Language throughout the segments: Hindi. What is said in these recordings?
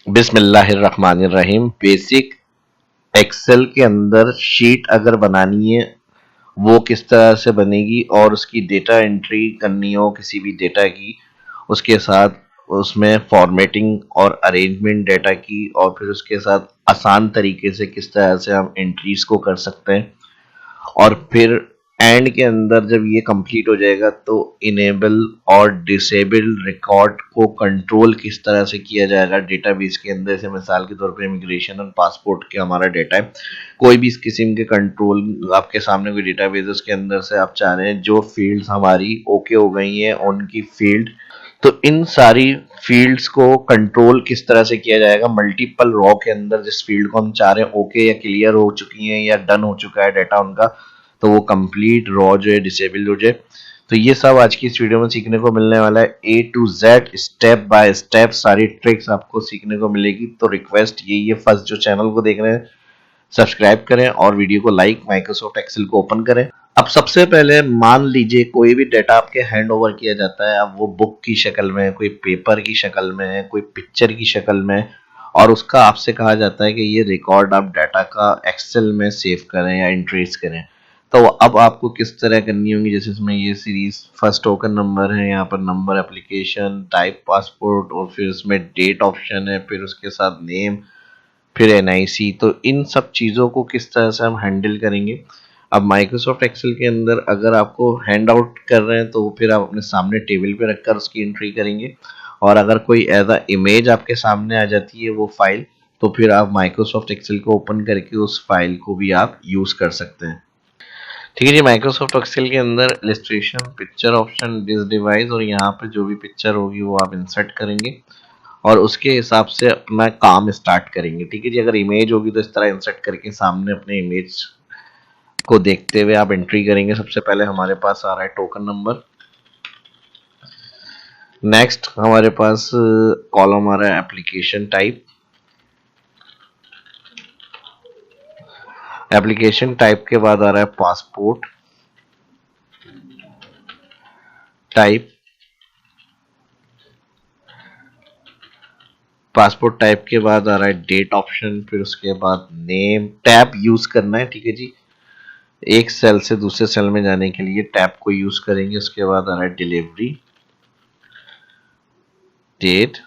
बिस्मिल्लाहिर्रहमानिर्रहीम। बेसिक एक्सेल के अंदर शीट अगर बनानी है वो किस तरह से बनेगी और उसकी डेटा एंट्री करनी हो किसी भी डेटा की, उसके साथ उसमें फॉर्मेटिंग और अरेंजमेंट डेटा की, और फिर उसके साथ आसान तरीके से किस तरह से हम एंट्रीज को कर सकते हैं, और फिर एंड के अंदर जब ये कंप्लीट हो जाएगा तो इनेबल और डिसेबल रिकॉर्ड को कंट्रोल किस तरह से किया जाएगा डेटाबेस के अंदर। से मिसाल के तौर पर इमिग्रेशन और पासपोर्ट के हमारा डेटा है, कोई भी इस किस्म के कंट्रोल आपके सामने कोई डेटाबेस उसके अंदर से आप चाह रहे हैं जो फील्ड्स हमारी ओके हो गई हैं उनकी फील्ड, तो इन सारी फील्ड्स को कंट्रोल किस तरह से किया जाएगा मल्टीपल रॉ के अंदर। जिस फील्ड को हम चाह रहे हैं ओके या क्लियर हो चुकी है या डन हो चुका है डाटा उनका, तो वो कंप्लीट रॉ जो है डिसेबल हो जाए। तो ये सब आज की इस वीडियो में सीखने को मिलने वाला है, A to Z step by step सारी ट्रिक्स आपको सीखने को मिलेगी। तो रिक्वेस्ट यही है, फर्स्ट जो चैनल को देख रहे हैं सब्सक्राइब करें और वीडियो को लाइक, माइक्रोसॉफ्ट एक्सेल को ओपन करें। अब सबसे पहले मान लीजिए कोई भी डेटा आपके हैंड ओवर किया जाता है, अब वो बुक की शक्ल में है, कोई पेपर की शक्ल में है, कोई पिक्चर की शक्ल में, और उसका आपसे कहा जाता है कि ये रिकॉर्ड आप डाटा का एक्सेल में सेव करें या एंट्रीज करें। तो अब आपको किस तरह करनी होगी, जैसे इसमें ये सीरीज फर्स्ट टोकन नंबर है, यहाँ पर नंबर, एप्लीकेशन टाइप पासपोर्ट, और फिर इसमें डेट ऑप्शन है, फिर उसके साथ नेम, फिर एनआईसी। तो इन सब चीज़ों को किस तरह से हम हैंडल करेंगे। अब माइक्रोसॉफ्ट एक्सेल के अंदर अगर आपको हैंड आउट कर रहे हैं तो फिर आप अपने सामने टेबल पे रखकर उसकी एंट्री करेंगे, और अगर कोई एज अ इमेज आपके सामने आ जाती है वो फाइल, तो फिर आप माइक्रोसॉफ्ट एक्सेल को ओपन करके उस फाइल को भी आप यूज़ कर सकते हैं। ठीक है जी, माइक्रोसॉफ्ट एक्सेल के अंदर illustration, picture option, this device, और यहाँ पे जो भी पिक्चर होगी वो आप इंसर्ट करेंगे और उसके हिसाब से अपना काम स्टार्ट करेंगे। ठीक है जी, अगर इमेज होगी तो इस तरह इंसर्ट करके सामने अपने इमेज को देखते हुए आप एंट्री करेंगे। सबसे पहले हमारे पास आ रहा है टोकन नंबर, नेक्स्ट हमारे पास कॉलम आ रहा है एप्लीकेशन टाइप, एप्लीकेशन टाइप के बाद आ रहा है पासपोर्ट टाइप, पासपोर्ट टाइप के बाद आ रहा है डेट ऑप्शन, फिर उसके बाद नेम। टैब यूज करना है, ठीक है जी, एक सेल से दूसरे सेल में जाने के लिए टैब को यूज करेंगे। उसके बाद आ रहा है डिलीवरी डेट,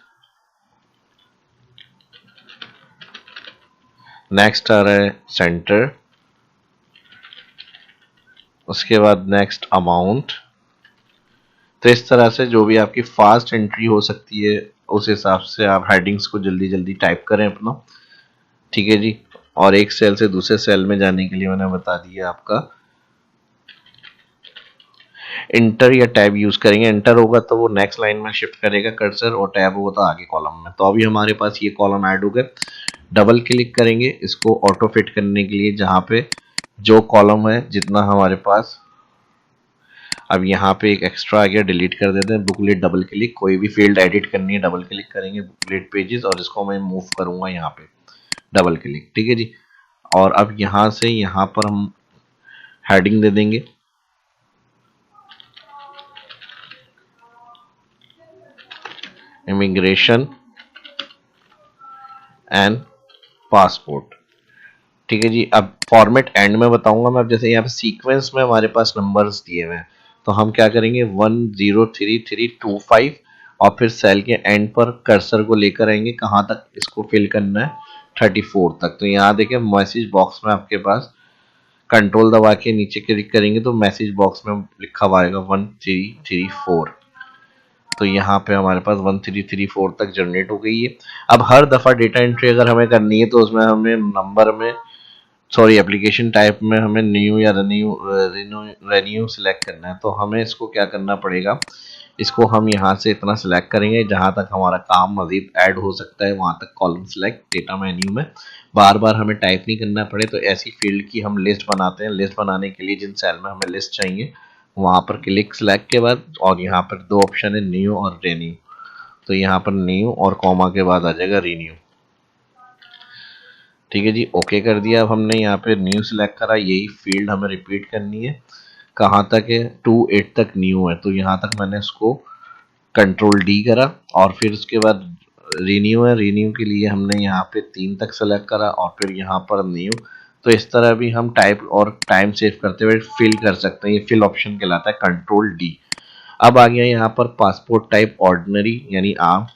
नेक्स्ट आ रहा है सेंटर, उसके बाद नेक्स्ट अमाउंट। तो इस तरह से जो भी आपकी फास्ट एंट्री हो सकती है उस हिसाब से आप हेडिंग्स को जल्दी जल्दी टाइप करें अपना। ठीक है जी, और एक सेल से दूसरे सेल में जाने के लिए मैंने बता दिया आपका इंटर या टैब यूज करेंगे। इंटर होगा तो वो नेक्स्ट लाइन में शिफ्ट करेगा कर्सर, और टैब होगा तो आगे कॉलम में। तो अभी हमारे पास ये कॉलम ऐड हो गए। डबल क्लिक करेंगे इसको ऑटो फिट करने के लिए, जहां पे जो कॉलम है जितना हमारे पास, अब यहाँ पे एक एक्स्ट्रा आ गया, डिलीट कर देते हैं। बुकलेट डबल क्लिक, कोई भी फील्ड एडिट करनी है डबल क्लिक करेंगे, बुकलेट पेजेस, और इसको मैं मूव करूंगा यहाँ पे डबल क्लिक। ठीक है जी, और अब यहाँ से यहाँ पर हम हेडिंग दे देंगे इमिग्रेशन एंड पासपोर्ट। ठीक है जी, अब फॉर्मेट एंड में बताऊंगा मैं। अब जैसे यहाँ पे सीक्वेंस में हमारे पास नंबर्स दिए हुए हैं, तो हम क्या करेंगे 103325, और फिर सेल के एंड पर कर्सर को लेकर आएंगे, कहाँ तक इसको फिल करना है 34 तक। तो यहाँ देखिए मैसेज बॉक्स में आपके पास कंट्रोल दबा के नीचे क्लिक करेंगे तो मैसेज बॉक्स में लिखा हुआ आएगा 1334। तो यहाँ पे हमारे पास 1334 तक जनरेट हो गई है। अब हर दफा डेटा एंट्री अगर हमें करनी है तो उसमें हमें नंबर में, सॉरी एप्लीकेशन टाइप में हमें न्यू या रेन्यू सिलेक्ट करना है। तो हमें इसको क्या करना पड़ेगा, इसको हम यहाँ से इतना सिलेक्ट करेंगे जहां तक हमारा काम मजीद ऐड हो सकता है वहां तक कॉलम सिलेक्ट डेटा मेन्यू में, बार बार हमें टाइप नहीं करना पड़े। तो ऐसी फील्ड की हम लिस्ट बनाते हैं। लिस्ट बनाने के लिए जिन सेल में हमें लिस्ट चाहिए वहां पर क्लिक सिलेक्ट के बाद, और यहाँ पर दो ऑप्शन है न्यू और रेन्यू, तो यहाँ पर न्यू और कॉमा के बाद आ जाएगा रीन्यू। ठीक है जी, ओके कर दिया। अब हमने यहाँ पे न्यू सिलेक्ट करा, यही फील्ड हमें रिपीट करनी है। कहाँ तक है 28 तक न्यू है, तो यहाँ तक मैंने इसको कंट्रोल डी करा, और फिर उसके बाद रीन्यू है, रीन्यू के लिए हमने यहाँ पे 3 तक सेलेक्ट करा और फिर यहाँ पर न्यू। तो इस तरह भी हम टाइप और टाइम सेव करते हुए फिल कर सकते हैं। ये फिल ऑप्शन कहलाता है, कंट्रोल डी। अब आ गया यहाँ पर पासपोर्ट टाइप ऑर्डिनरी यानी आम,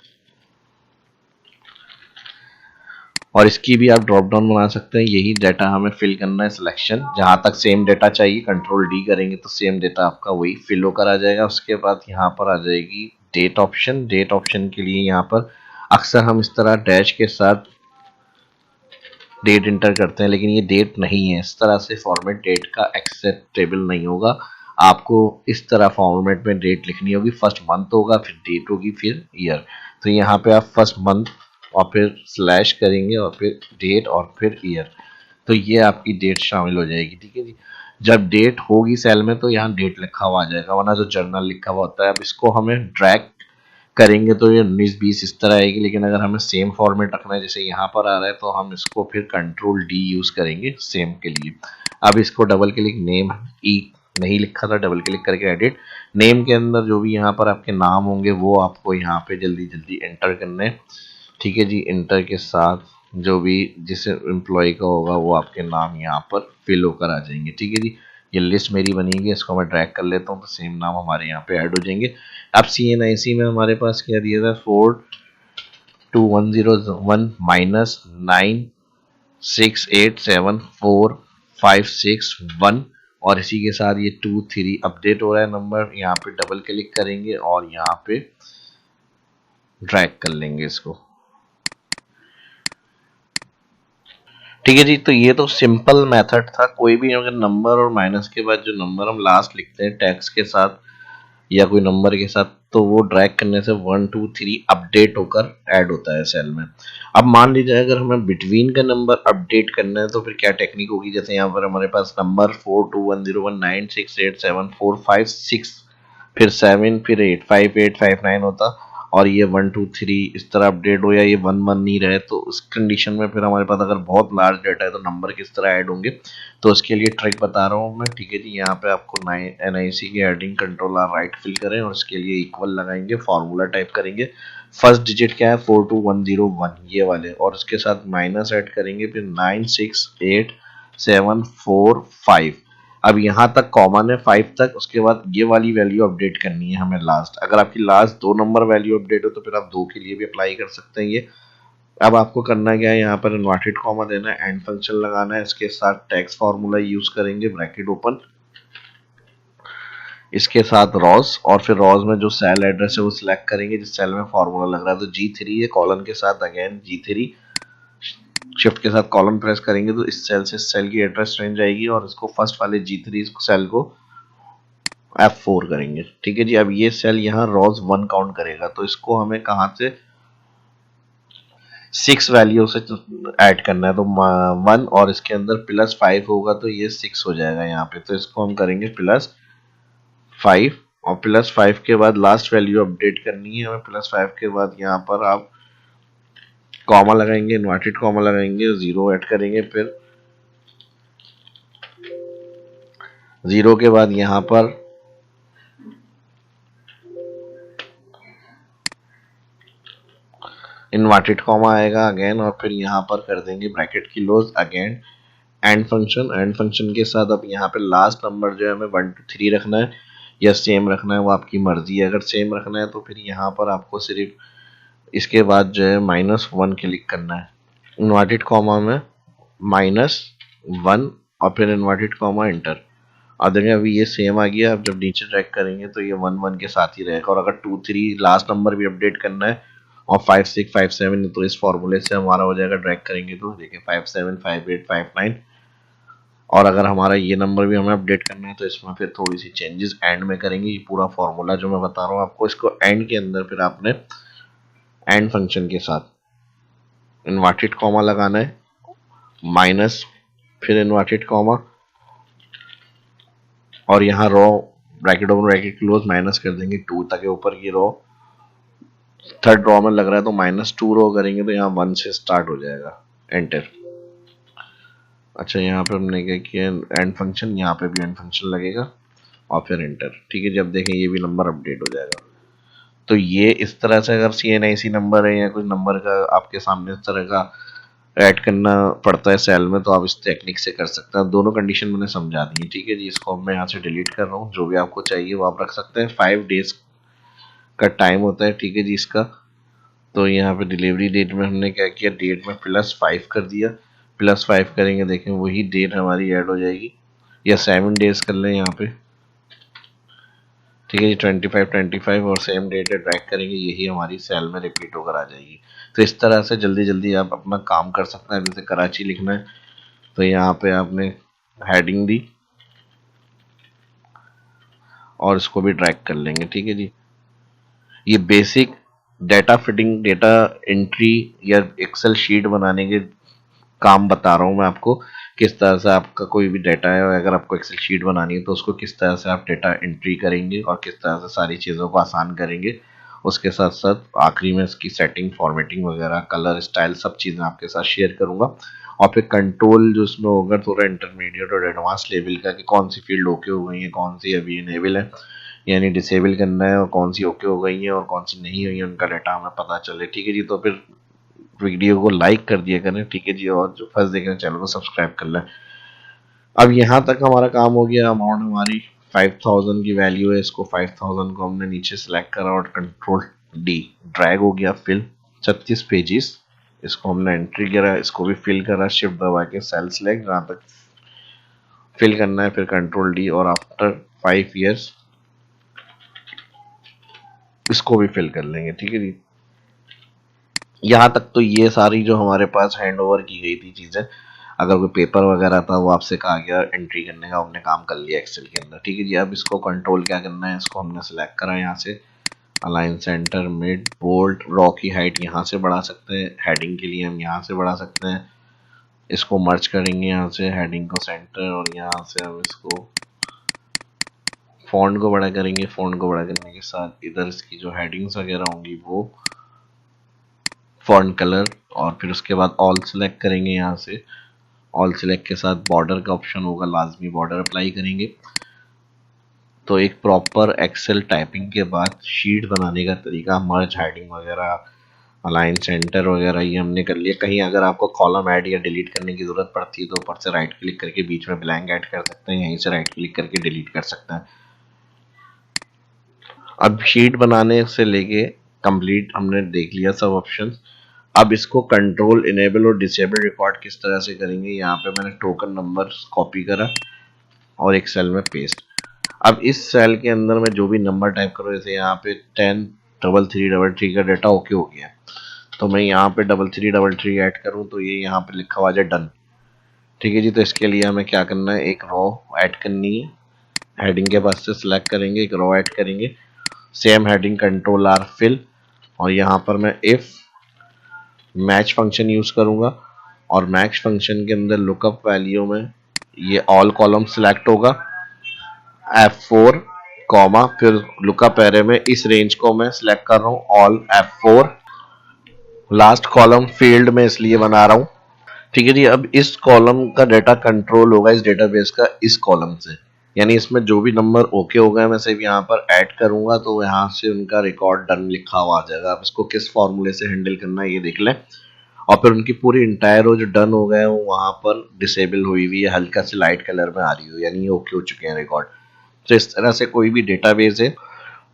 और इसकी भी आप ड्रॉप डाउन बना सकते हैं। यही डाटा हमें फिल करना है, सिलेक्शन जहां तक सेम डाटा चाहिए कंट्रोल डी करेंगे तो सेम डाटा आपका वही फिल होकर आ जाएगा। उसके बाद यहाँ पर आ जाएगी डेट ऑप्शन। डेट ऑप्शन के लिए यहाँ पर अक्सर हम इस तरह डैश के साथ डेट इंटर करते हैं, लेकिन ये डेट नहीं है। इस तरह से फॉर्मेट डेट का एक्सेप्टेबल नहीं होगा। आपको इस तरह फॉर्मेट में डेट लिखनी होगी। फर्स्ट मंथ होगा, फिर डेट होगी, फिर ईयर। तो यहाँ पे आप फर्स्ट मंथ और फिर स्लैश करेंगे और फिर डेट और फिर ईयर। तो ये आपकी डेट शामिल हो जाएगी। ठीक है जी। जब डेट होगी सेल में तो यहाँ डेट लिखा हुआ आ जाएगा, वरना जो जर्नल लिखा हुआ होता है। अब इसको हमें ड्रैग करेंगे तो ये 19-20 इस तरह आएगी, लेकिन अगर हमें सेम फॉर्मेट रखना है जैसे यहाँ पर आ रहा है तो हम इसको फिर कंट्रोल डी यूज करेंगे सेम के लिए। अब इसको डबल क्लिक, नेम ई नहीं लिखा था, डबल क्लिक करके एडिट। नेम के अंदर जो भी यहाँ पर आपके नाम होंगे वो आपको यहाँ पे जल्दी जल्दी एंटर करने हैं। ठीक है जी। इंटर के साथ जो भी जिस एम्प्लॉय का होगा वो आपके नाम यहाँ पर फिल होकर आ जाएंगे। ठीक है जी। ये लिस्ट मेरी बनेगी, इसको मैं ड्रैग कर लेता हूँ तो सेम नाम हमारे यहाँ पे ऐड हो जाएंगे। अब CNIC में हमारे पास क्या दिया था, 42101 -96874561, और इसी के साथ ये 23 अपडेट हो रहा है नंबर। यहाँ पे डबल क्लिक करेंगे और यहाँ पे ड्रैग कर लेंगे इसको। ठीक है जी। तो ये तो सिंपल मेथड था। कोई भी अगर नंबर और माइनस के बाद जो नंबर हम लास्ट लिखते हैं टैक्स के साथ या कोई नंबर के साथ, तो वो ड्रैग करने से 1 2 3 अपडेट होकर ऐड होता है सेल में। अब मान लीजिए अगर हमें बिटवीन का नंबर अपडेट करना है तो फिर क्या टेक्निक होगी। जैसे यहाँ पर हमारे पास नंबर 421019687456, फिर 7, फिर 85859 होता, और ये 1 2 3 इस तरह अपडेट हो, या ये 1 1 नहीं रहे, तो उस कंडीशन में फिर हमारे पास अगर बहुत लार्ज डाटा है तो नंबर किस तरह ऐड होंगे। तो उसके लिए ट्रिक बता रहा हूँ मैं। ठीक है जी। यहाँ पे आपको NIC के heading control R right fill करें और इसके लिए इक्वल लगाएंगे, फॉर्मूला टाइप करेंगे। फर्स्ट डिजिट क्या है, 42101 ये वाले, और उसके साथ माइनस ऐड करेंगे, फिर 968745। अब यहाँ तक कॉमन है 5 तक, उसके बाद ये वाली वैल्यू अपडेट करनी है हमें लास्ट। अगर आपकी लास्ट 2 नंबर वैल्यू अपडेट हो तो फिर आप 2 के लिए भी अप्लाई कर सकते हैं ये। अब आपको करना क्या है, यहाँ पर इन्वर्टेड कॉमा देना है, एंड फंक्शन लगाना है, इसके साथ टैक्स फार्मूला यूज करेंगे, ब्रैकेट ओपन, इसके साथ रॉस, और फिर रॉस में जो सेल एड्रेस है वो सिलेक्ट करेंगे जिस सेल में फार्मूला लग रहा है। तो G3 है, कॉलन के साथ अगेन G3, शिफ्ट के साथ कॉलन प्रेस करेंगे तो इस सेल से इस सेल की एड्रेस रेंज आएगी, और इसको फर्स्ट वाले G3 सेल को F4 करेंगे। ठीक है जी। अब ये सेल यहाँ रॉस 1 काउंट करेगा, तो इसको हमें कहाँ से 6 वैल्यू से ऐड करना है। तो 1 और इसके अंदर +5 होगा तो ये 6 हो जाएगा यहाँ पे। तो इसको हम करेंगे +5, और +5 के बाद लास्ट वैल्यू अपडेट करनी है हमें। +5 के बाद यहाँ पर आप कॉमा लगाएंगे, इन्वर्टेड कॉमा लगाएंगे, 0 ऐड करेंगे, फिर 0 के बाद यहाँ पर इन्वर्टेड कॉमा आएगा अगेन, और फिर यहाँ पर कर देंगे ब्रैकेट की close again and function. And function के साथ अब यहाँ पे लास्ट नंबर जो है हमें 1 2 3 रखना है या सेम रखना है, वो आपकी मर्जी है। अगर सेम रखना है तो फिर यहाँ पर आपको सिर्फ इसके बाद जो है -1 क्लिक करना है, इन्वर्टेड कॉमा में -1 और फिर इन्वर्टेड कॉमा इंटर। और देखिए अभी ये सेम आ गया। अब जब नीचे ट्रैक करेंगे तो ये 1 1 के साथ ही रहेगा। और अगर 2 3 लास्ट नंबर भी अपडेट करना है और 5 6 5 7, तो इस फॉर्मूले से हमारा हो जाएगा। ड्रैग करेंगे तो देखिए 5 7 5 8 5 9। और अगर हमारा ये नंबर भी हमें अपडेट करना है तो इसमें फिर थोड़ी सी चेंजेस एंड में करेंगे। ये पूरा फॉर्मूला जो मैं बता रहा हूँ आपको, इसको एंड के अंदर फिर आपने एंड फंक्शन के साथ इन्वर्टेड कॉमा लगाना है, माइनस, फिर इन्वर्टेड कॉमा, और यहाँ रो bracket open bracket close minus कर देंगे 2 ताकि ऊपर की रो थर्ड रो में लग रहा है तो -2 रो करेंगे तो यहाँ 1 से स्टार्ट हो जाएगा, एंटर। अच्छा यहाँ पे हमने क्या किया, एंड फंक्शन, यहाँ पे भी एंड फंक्शन लगेगा और फिर एंटर। ठीक है जी। अब देखें ये भी नंबर अपडेट हो जाएगा। तो ये इस तरह से अगर CNIC नंबर है या कुछ नंबर का आपके सामने इस तरह का ऐड करना पड़ता है सेल में, तो आप इस टेक्निक से कर सकते हैं। दोनों कंडीशन मैंने समझा दी है, ठीक है जी। इसको मैं यहाँ से डिलीट कर रहा हूँ। जो भी आपको चाहिए वो आप रख सकते हैं। 5 डेज का टाइम होता है, ठीक है जी इसका। तो यहाँ पे डिलीवरी डेट में हमने क्या किया, डेट में +5 कर दिया। +5 करेंगे, देखें वही डेट हमारी ऐड हो जाएगी। या 7 डेज कर लें यहाँ पे, ठीक है जी। 25 और सेम डेट ड्रैग करेंगे, यही हमारी सेल में रिपीट होकर आ जाएगी। तो इस तरह से जल्दी जल्दी आप अपना काम कर सकते हैं। जैसे कराची लिखना है तो यहाँ पे आपने हेडिंग दी और इसको भी ड्रैग कर लेंगे, ठीक है जी। ये basic data fitting, data entry या एक्सेल शीट बनाने के काम बता रहा हूँ मैं आपको। किस तरह से आपका कोई भी डेटा है, अगर आपको एक्सेल शीट बनानी है तो उसको किस तरह से आप डेटा एंट्री करेंगे और किस तरह से सारी चीज़ों को आसान करेंगे। उसके साथ साथ आखिरी में इसकी सेटिंग, फॉर्मेटिंग वगैरह, कलर, स्टाइल, सब चीज़ें आपके साथ शेयर करूँगा। और फिर कंट्रोल जो इसमें होगा थोड़ा इंटरमीडिएट और एडवांस लेवल का, कि कौन सी फील्ड ओके हो गई है, कौन सी अभी इनेबल है यानी डिसेबल करना है, और कौन सी ओके हो गई है और कौन सी नहीं हुई है, उनका डाटा हमें पता चले, ठीक है जी। तो फिर वीडियो को लाइक कर दिया करें, ठीक है जी। और जो फर्स्ट देख रहे हैं चैनल को सब्सक्राइब कर लें। अब यहाँ तक हमारा काम हो गया। अमाउंट हमारी 5000 की वैल्यू है, इसको 5000 को हमने नीचे सेलेक्ट करा और Ctrl+D ड्रैग हो गया फिल 36 पेजेस। इसको हमने एंट्री करा, इसको भी फिल करा, शिफ्ट दबा के सेल सेलेक्ट जहाँ तक फिल करना है, फिर Ctrl+D और आफ्टर 5 ईयर्स इसको भी फिल कर लेंगे, ठीक है जी। यहाँ तक तो ये सारी जो हमारे पास हैंड ओवर की गई थी चीज़ें, अगर कोई पेपर वगैरह था वो आपसे कहा गया एंट्री करने का, हमने काम कर लिया एक्सेल के अंदर, ठीक है जी। अब इसको कंट्रोल क्या करना है, इसको हमने सेलेक्ट करा यहाँ से, align centre, mid, bold, row की हाइट यहाँ से बढ़ा सकते हैं, हेडिंग के लिए हम यहाँ से बढ़ा सकते हैं। इसको मर्ज करेंगे यहाँ से, हेडिंग को सेंटर, और यहाँ से हम इसको फॉन्ट को बड़ा करेंगे। फॉन्ट को बड़ा करने के साथ इधर इसकी जो हेडिंग्स वगैरह होंगी वो फॉन्ट कलर, और फिर उसके बाद ऑल सेलेक्ट करेंगे यहाँ से। ऑल सेलेक्ट के साथ बॉर्डर का ऑप्शन होगा, लाजमी बॉर्डर अप्लाई करेंगे। तो एक प्रॉपर एक्सेल टाइपिंग के बाद शीट बनाने का तरीका, मर्ज, हेडिंग वगैरह, अलाइन सेंटर वगैरह ये हमने कर लिया। कहीं अगर आपको कॉलम ऐड या डिलीट करने की ज़रूरत पड़ती है तो ऊपर से राइट क्लिक करके बीच में ब्लैंक ऐड कर सकते हैं, यहीं से राइट क्लिक करके डिलीट कर सकते हैं। अब शीट बनाने से लेके कंप्लीट हमने देख लिया सब ऑप्शन। अब इसको कंट्रोल, इनेबल और डिसेबल रिकॉर्ड किस तरह से करेंगे, यहाँ पे मैंने टोकन नंबर कॉपी करा और एक सेल में पेस्ट। अब इस सेल के अंदर मैं जो भी नंबर टाइप करूँ, जैसे यहाँ पे 10 3333 का डाटा ओके हो गया, तो मैं यहाँ पे 3333 ऐड करूँ तो ये यहाँ पे लिखा हुआ है डन, ठीक है जी। तो इसके लिए हमें क्या करना है, एक रो ऐड करनी है। हेडिंग के पास से सिलेक्ट करेंगे, एक रो ऐड करेंगे, सेम हेडिंग Ctrl+R फिल, और यहाँ पर मैं इफ मैच फंक्शन यूज करूंगा, और मैच फंक्शन के अंदर लुकअप वैल्यू में ये ऑल कॉलम सिलेक्ट होगा, F4 कॉमा, फिर लुकअप एरे में इस रेंज को मैं सिलेक्ट कर रहा हूँ, all F4, last column field में इसलिए बना रहा हूँ, ठीक है जी। अब इस कॉलम का डाटा कंट्रोल होगा इस डेटाबेस का इस कॉलम से, यानी इसमें जो भी नंबर ओके हो गए मैं सिर्फ यहाँ पर ऐड करूंगा तो यहाँ से उनका रिकॉर्ड डन लिखा हुआ आ जाएगा। अब इसको किस फॉर्मूले से हैंडल करना है ये देख लें। और फिर उनकी पूरी इंटायर रो जो डन हो गए वो वहां पर डिसेबल हुई हुई है, हल्का से लाइट कलर में आ रही हो, यानी ये ओके हो चुके हैं रिकॉर्ड। तो इस तरह से कोई भी डेटाबेस है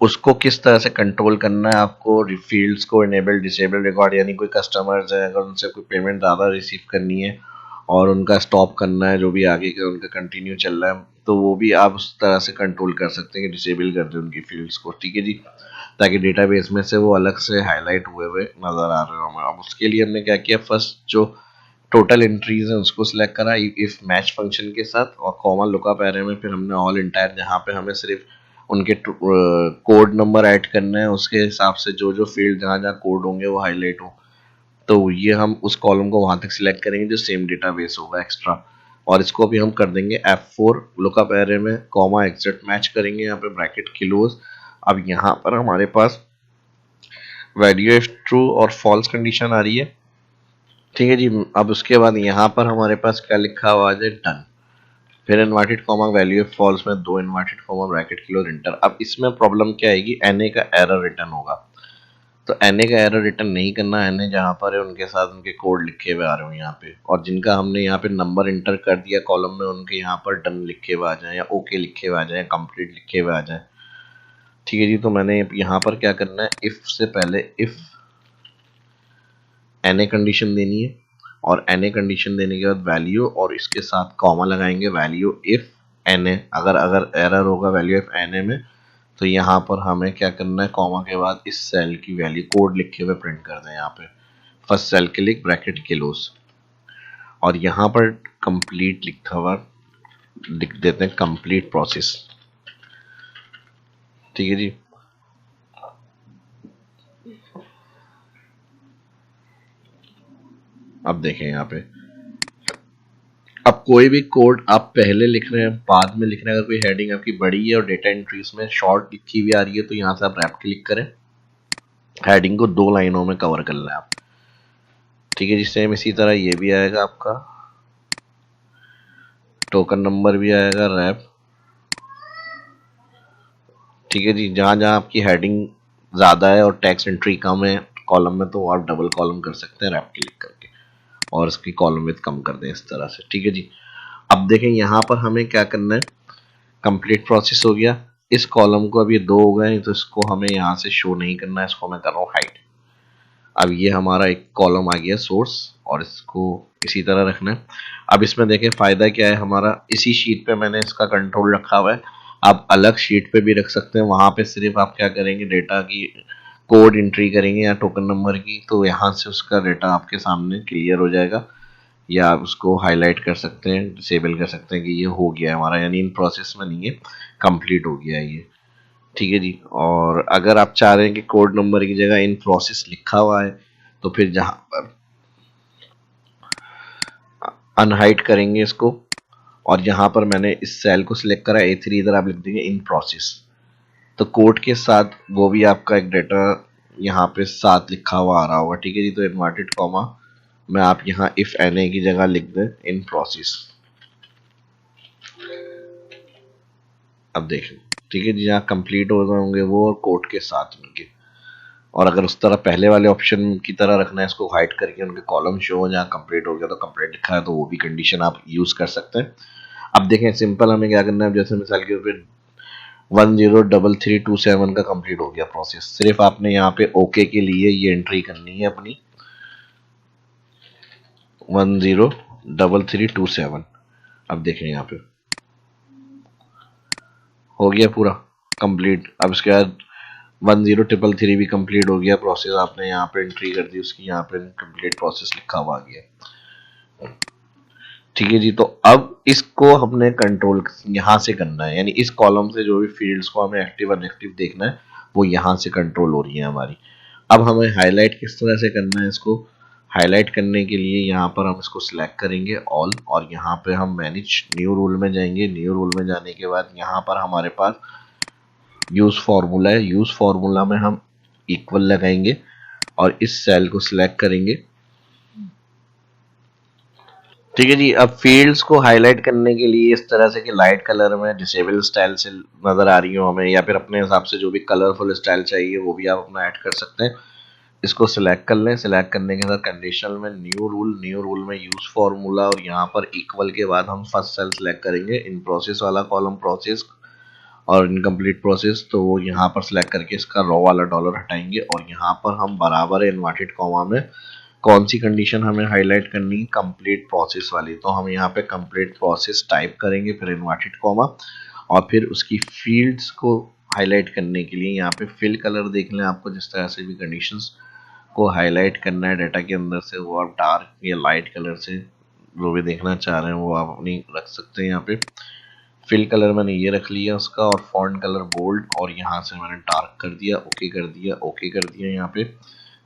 उसको किस तरह से कंट्रोल करना है आपको, फील्ड्स को इनेबल, डिसेबल रिकॉर्ड, यानी कोई कस्टमर्स है अगर उनसे कोई पेमेंट ज़्यादा रिसीव करनी है और उनका स्टॉप करना है, जो भी आगे का उनका कंटिन्यू चल रहा है, तो वो भी आप उस तरह से कंट्रोल कर सकते हैं कि डिसेबल कर दें उनकी फील्ड्स को, ठीक है जी, ताकि डेटाबेस में से वो अलग से हाईलाइट हुए हुए नज़र आ रहे हो हमें। अब उसके लिए हमने क्या किया, फर्स्ट जो टोटल एंट्रीज है उसको सिलेक्ट करा इफ मैच फंक्शन के साथ, और कॉमन लुकअप एरे में फिर हमने ऑल इंटायर, जहाँ पे हमें सिर्फ उनके कोड नंबर ऐड करना है उसके हिसाब से जो जो फील्ड जहाँ जहाँ कोड होंगे वो हाईलाइट हो, तो ये हम उस कॉलम को वहां तक सिलेक्ट करेंगे जो सेम डेटाबेस होगा एक्स्ट्रा। और इसको भी हम कर देंगे F4 लुकअप एरे में, कॉमा एग्जिट मैच करेंगे यहाँ पे, ब्रैकेट क्लोज। अब यहाँ पर हमारे पास वैल्यू इफ ट्रू और फॉल्स कंडीशन आ रही है, ठीक है जी। अब उसके बाद यहाँ पर हमारे पास क्या लिखा हुआ है, डन। फिर inverted comma value of false में 2 इन्वर्टेड कॉमा ब्रैकेट के लिए इंटर। अब इसमें प्रॉब्लम क्या आएगी, एनए का एरर रिटर्न होगा। तो एनए का एरर रिटर्न नहीं करना, एनए जहाँ पर है उनके साथ उनके कोड लिखे हुए आ रहे हो यहाँ पे, और जिनका हमने यहाँ पे नंबर इंटर कर दिया कॉलम में उनके यहाँ पर डन लिखे हुए आ जाए, या ओके लिखे हुए आ जाए, कंप्लीट लिखे हुए आ जाए। ठीक है जी, तो मैंने यहाँ पर क्या करना है, इफ से पहले इफ एनए कंडीशन देनी है, और एनए कंडीशन देने के बाद वैल्यू और इसके साथ कॉमा लगाएंगे, वैल्यू इफ एनए। अगर अगर एरर होगा वैल्यू इफ एनए में, तो यहाँ पर हमें क्या करना है, कॉमा के बाद इस सेल की वैल्यू कोड लिखे हुए प्रिंट कर दें यहाँ पे, फर्स्ट सेल के लिए ब्रैकेट किलोस, और यहाँ पर कंप्लीट लिखा हुआ लिख देते हैं, कंप्लीट प्रोसेस। ठीक है जी, अब देखें यहाँ पे, अब कोई भी कोड आप पहले लिख रहे हैं बाद में लिख रहे हैं, अगर कोई हेडिंग आपकी बड़ी है और डेटा एंट्रीज में शॉर्ट लिखी हुई आ रही है, तो यहाँ से आप रैप क्लिक करें, हेडिंग को 2 लाइनों में कवर कर लें आप। ठीक है जी, सेम इसी तरह ये भी आएगा आपका, टोकन नंबर भी आएगा, रैप। ठीक है जी, जहाँ जहाँ आपकी हेडिंग ज़्यादा है और टैक्स एंट्री कम है कॉलम में, तो आप डबल कॉलम कर सकते हैं रैप क्लिक करके, और इसकी कॉलम विड्थ कम कर दें इस तरह से। ठीक है जी, अब देखें यहाँ पर हमें क्या करना है, कंप्लीट प्रोसेस हो गया। इस कॉलम को अभी 2 हो गए, तो इसको हमें यहाँ से शो नहीं करना है, इसको मैं कर रहा हूँ हाइड। अब ये हमारा एक कॉलम आ गया सोर्स, और इसको इसी तरह रखना है। अब इसमें देखें फ़ायदा क्या है हमारा, इसी शीट पे मैंने इसका कंट्रोल रखा हुआ है, आप अलग शीट पे भी रख सकते हैं, वहाँ पे सिर्फ आप क्या करेंगे, डेटा की कोड एंट्री करेंगे या टोकन नंबर की, तो यहाँ से उसका डेटा आपके सामने क्लियर हो जाएगा, या आप उसको हाईलाइट कर सकते हैं, डिसेबल कर सकते हैं कि ये हो गया है हमारा, यानी इन प्रोसेस में नहीं है, कंप्लीट हो गया है ये। ठीक है जी, और अगर आप चाह रहे हैं कि कोड नंबर की जगह इन प्रोसेस लिखा हुआ है, तो फिर जहां पर अनहाइड करेंगे इसको, और यहाँ पर मैंने इस सेल को सिलेक्ट करा A3, इधर आप लिख देंगे इन प्रोसेस, तो कोड के साथ वो भी आपका एक डेटा यहाँ पे साथ लिखा हुआ आ रहा होगा। ठीक है जी, तो इन्वर्टेड कॉमा में आप यहाँ इफ एन की जगह लिख दें इन प्रोसेस। अब देखें, ठीक है जी, यहाँ कंप्लीट हो गए होंगे वो, और कोड के साथ मिलके। और अगर उस तरह पहले वाले ऑप्शन की तरह रखना है, इसको हाइड करके उनके कॉलम शो हो, जहाँ कंप्लीट हो गया तो कंप्लीट लिखा है, तो वो भी कंडीशन आप यूज कर सकते हैं। अब देखें सिंपल हमें क्या करना है, जैसे मिसाल के ऊपर 103327 का कंप्लीट हो गया प्रोसेस, सिर्फ आपने यहाँ पे ओके के लिए ये एंट्री करनी है अपनी 103327। अब देखें यहाँ पे हो गया पूरा कंप्लीट। अब इसके बाद 1033 भी कंप्लीट हो गया प्रोसेस, आपने यहाँ पे एंट्री कर दी उसकी, यहाँ पे कंप्लीट प्रोसेस लिखा हुआ आ गया। ठीक है जी, तो अब इसको हमने कंट्रोल यहाँ से करना है, यानी इस कॉलम से जो भी फील्ड्स को हमें एक्टिव अनएक्टिव देखना है, वो यहाँ से कंट्रोल हो रही है हमारी। अब हमें हाईलाइट किस तरह से करना है, इसको हाईलाइट करने के लिए यहाँ पर हम इसको सिलेक्ट करेंगे ऑल, और यहाँ पे हम मैनेज न्यू रूल में जाएंगे। न्यू रूल में जाने के बाद यहाँ पर हमारे पास यूज फार्मूला है, यूज फार्मूला में हम इक्वल लगाएंगे और इस सेल को सिलेक्ट करेंगे। ठीक है जी, अब फील्ड्स को हाईलाइट करने के लिए इस तरह से कि लाइट कलर में डिसेबल स्टाइल से नजर आ रही हो हमें, या फिर अपने हिसाब से जो भी कलरफुल स्टाइल चाहिए वो भी आप अपना ऐड कर सकते हैं। इसको सिलेक्ट कर लें, सिलेक्ट करने के बाद कंडीशनल में न्यू रूल में यूज फार्मूला, और यहाँ पर इक्वल के बाद हम फर्स्ट सेल सिलेक्ट करेंगे, इन प्रोसेस वाला कॉलम प्रोसेस और इनकम्प्लीट प्रोसेस, तो वो यहाँ पर सिलेक्ट करके इसका रॉ वाला डॉलर हटाएंगे, और यहाँ पर हम बराबर इन्वर्टेड कॉमा में कौन सी कंडीशन हमें हाईलाइट करनी है, कंप्लीट प्रोसेस वाली, तो हम यहाँ पे कंप्लीट प्रोसेस टाइप करेंगे, फिर इन्वर्टेड कॉमा, और फिर उसकी फील्ड्स को हाईलाइट करने के लिए यहाँ पे फिल कलर देख लें, आपको जिस तरह से भी कंडीशंस को हाईलाइट करना है डाटा के अंदर से, वो आप डार्क या लाइट कलर से जो भी देखना चाह रहे हैं वो आप अपनी रख सकते हैं। यहाँ पे फिल कलर मैंने ये रख लिया उसका, और फॉन्ट कलर बोल्ड, और यहाँ से मैंने डार्क कर दिया, ओके कर दिया, ओके कर दिया यहाँ पे,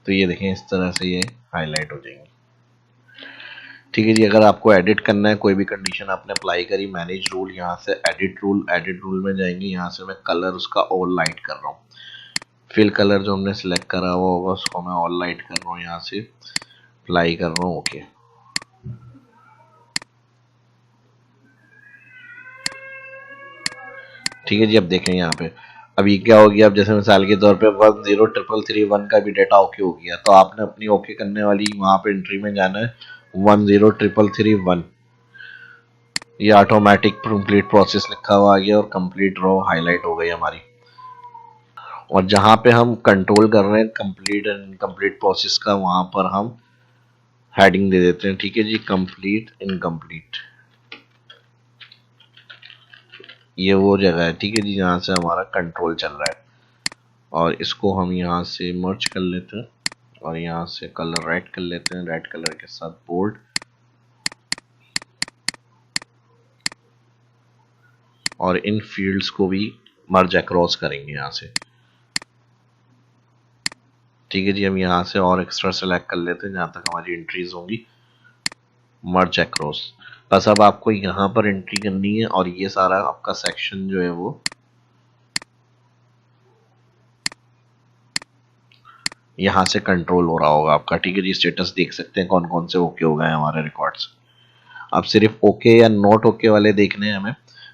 तो ये देखें इस तरह से ये हाईलाइट हो जाएंगे। ठीक है जी, अगर आपको एडिट करना है, कोई भी कंडीशन आपने अप्लाई करी, मैनेज रूल, यहाँ से एडिट रूल में जाएंगे, यहाँ से मैं कलर उसका ऑल लाइट कर रहा हूँ, फिल कलर जो हमने सिलेक्ट करा हुआ होगा उसको मैं ऑल लाइट कर रहा हूँ, यहाँ से अप्लाई कर रहा हूँ, ओके। ठीक है जी। अब देखें यहाँ पे अभी क्या हो गया, अब जैसे मिसाल के तौर पे 103331 का भी डाटा ओके हो गया, तो आपने अपनी ओके करने वाली वहां पे एंट्री में जाना है 103331। ये ऑटोमेटिक कंप्लीट प्रोसेस लिखा हुआ आ गया और कंप्लीट रो हाईलाइट हो गई हमारी। और जहां पे हम कंट्रोल कर रहे हैं कंप्लीट एंड इनकम्प्लीट प्रोसेस का, वहां पर हम हेडिंग दे देते हैं। ठीक है जी, कंप्लीट इनकम्प्लीट, ये वो जगह है। ठीक है जी, जहाँ से हमारा कंट्रोल चल रहा है। और इसको हम यहाँ से मर्ज कर लेते हैं और यहाँ से कलर रेड कर लेते हैं, रेड कलर के साथ बोल्ड, और इन फील्ड्स को भी मर्ज अक्रॉस करेंगे यहाँ से। ठीक है जी, हम यहाँ से और एक्स्ट्रा सेलेक्ट कर लेते हैं जहाँ तक हमारी एंट्रीज होंगी, मर्ज अक्रॉस। बस अब आपको यहाँ पर एंट्री करनी है और ये सारा आपका सेक्शन जो है वो यहाँ से कंट्रोल हो रहा होगा आपका। ठीक है जी, स्टेटस देख सकते हैं कौन कौन से ओके हो गए हमारे रिकॉर्ड्स। अब सिर्फ ओके या नॉट ओके वाले देखने हैं हमें,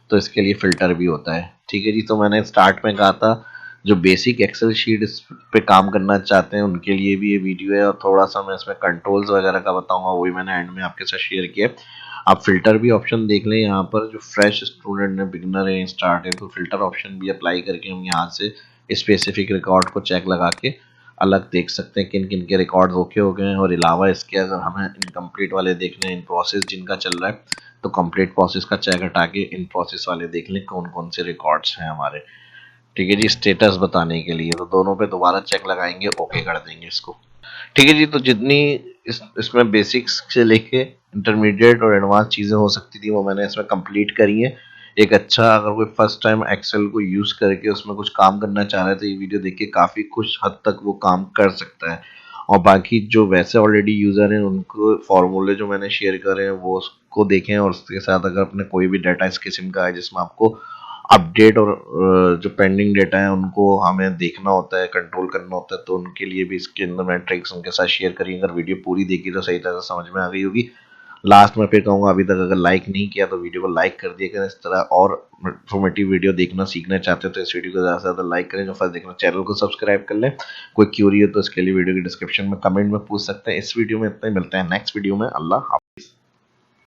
तो इसके लिए फिल्टर भी होता है। ठीक है जी, तो मैंने स्टार्ट में कहा था जो बेसिक एक्सेल शीट इस पे काम करना चाहते हैं उनके लिए भी ये वीडियो है, और थोड़ा सा मैं इसमें कंट्रोल्स वगैरह का बताऊंगा, वो भी मैंने एंड में आपके साथ शेयर किया। आप फिल्टर भी ऑप्शन देख लें यहाँ पर, जो फ्रेश स्टूडेंट है, बिगनर है, स्टार्ट है, तो फिल्टर ऑप्शन भी अप्लाई करके हम यहाँ से स्पेसिफिक रिकॉर्ड को चेक लगा के अलग देख सकते हैं किन किन के रिकॉर्ड ओके हो गए हैं। और अलावा इसके अगर हमें इनकम्प्लीट वाले देखने हैं, इन प्रोसेस जिनका चल रहा है, तो कंप्लीट प्रोसेस का चेक हटा के इन प्रोसेस वाले देख लें कौन कौन से रिकॉर्ड्स हैं हमारे। ठीक है जी, स्टेटस बताने के लिए तो दोनों पे दोबारा चेक लगाएंगे, ओके कर देंगे इसको। ठीक है जी, तो जितनी इसमें बेसिक्स से लेके इंटरमीडिएट और एडवांस चीज़ें हो सकती थी वो मैंने इसमें कंप्लीट करी हैं। एक अच्छा, अगर कोई फर्स्ट टाइम एक्सेल को यूज़ करके उसमें कुछ काम करना चाह रहा है तो ये वीडियो देख के काफ़ी कुछ हद तक वो काम कर सकता है। और बाकी जो वैसे ऑलरेडी यूज़र हैं उनको फॉर्मूले जो मैंने शेयर करे हैं वो उसको देखें, और उसके साथ अगर अपने कोई भी डाटा इस किस्म का है जिसमें आपको अपडेट और जो पेंडिंग डेटा है उनको हमें देखना होता है, कंट्रोल करना होता है, तो उनके लिए भी इसके अंदर मैं ट्रिक्स उनके साथ शेयर करी। अगर वीडियो पूरी देखी तो सही तरह से समझ में आ गई होगी। लास्ट में फिर कहूँगा, अभी तक अगर लाइक नहीं किया तो वीडियो को लाइक कर दिया करें। इस तरह और इन्फॉर्मेटिव वीडियो देखना सीखना चाहते हो तो इस वीडियो को ज़्यादा से ज़्यादा लाइक करें। जो फर्स्ट देखना, चैनल को सब्सक्राइब कर लें। कोई क्यूरी हो तो इसके लिए वीडियो की डिस्क्रिप्शन में कमेंट में पूछ सकते हैं। इस वीडियो में इतना ही, मिलते हैं नेक्स्ट वीडियो में। अल्लाह हाफिज़।